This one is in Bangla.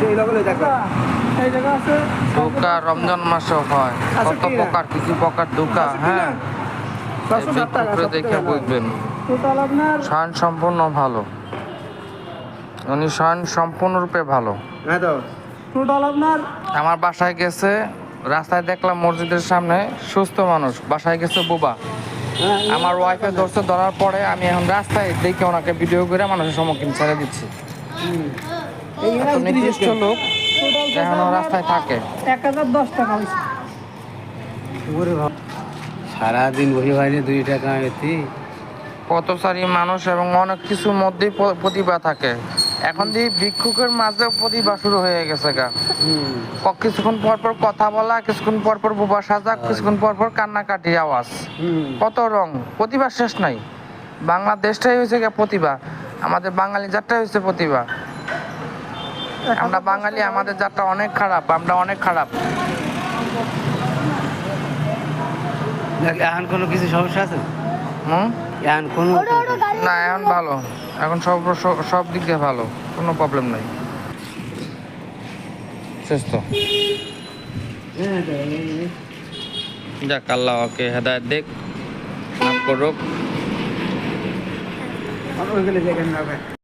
এই লগলে দেখো এই জায়গা আছে ধোকা রমজান মাসেও হয় কত প্রকার কিছু প্রকার ধোকা হ্যাঁ করে দেখে বুঝবেন টোটাল আপনার স্বয়ং সম্পূর্ণ ভালো উনি স্বয়ং সম্পূর্ণরূপে ভালো হ্যাঁ তো টোটাল আপনার আমার বাসায় গেছে রাস্তায় দেখলাম মসজিদের সামনে সুস্থ মানুষ বাসায় গেছে বোবা আমার ওয়াইফে ধরছে ধরার পরে আমি এখন রাস্তায় দেখে ওনাকে ভিডিও করে মানুষের সম্মুখীন ছেড়ে দিচ্ছি এত নির্দিষ্ট লোক টোটাল এখনো রাস্তায় থাকে 1010 টাকা হয়েছে সারাদিন বসে বাইরে 2 টাকা এতি পথচারী মানুষ এবং অনেক কিছুর মধ্যেই প্রতিভা থাকে এখন দিয়ে ভিক্ষুকের মাঝেও প্রতিভা শুরু হয়ে গেছে গা কিছুক্ষণ পর পর কথা বলা কিছুক্ষণ পর পর বোবা সাজা কিছুক্ষণ পর পর কান্নাকাটি আওয়াজ কত রং প্রতিভা শেষ নাই বাংলাদেশটাই হয়েছে গা প্রতিভা আমাদের বাঙালি জাতটাই হয়েছে প্রতিভা আমরা বাঙালি আমাদের জাতটা অনেক খারাপ আমরা অনেক খারাপ এখন কোনো কিছু সমস্যা আছে হুম এখন কোনো না এখন ভালো এখন সব দিক দিয়ে ভালো কোনো প্রবলেম নাই সুস্থ যাক আল্লাহ ওকে হেদায়েত দেখ মাফ করুক ওইগুলো দেখেন না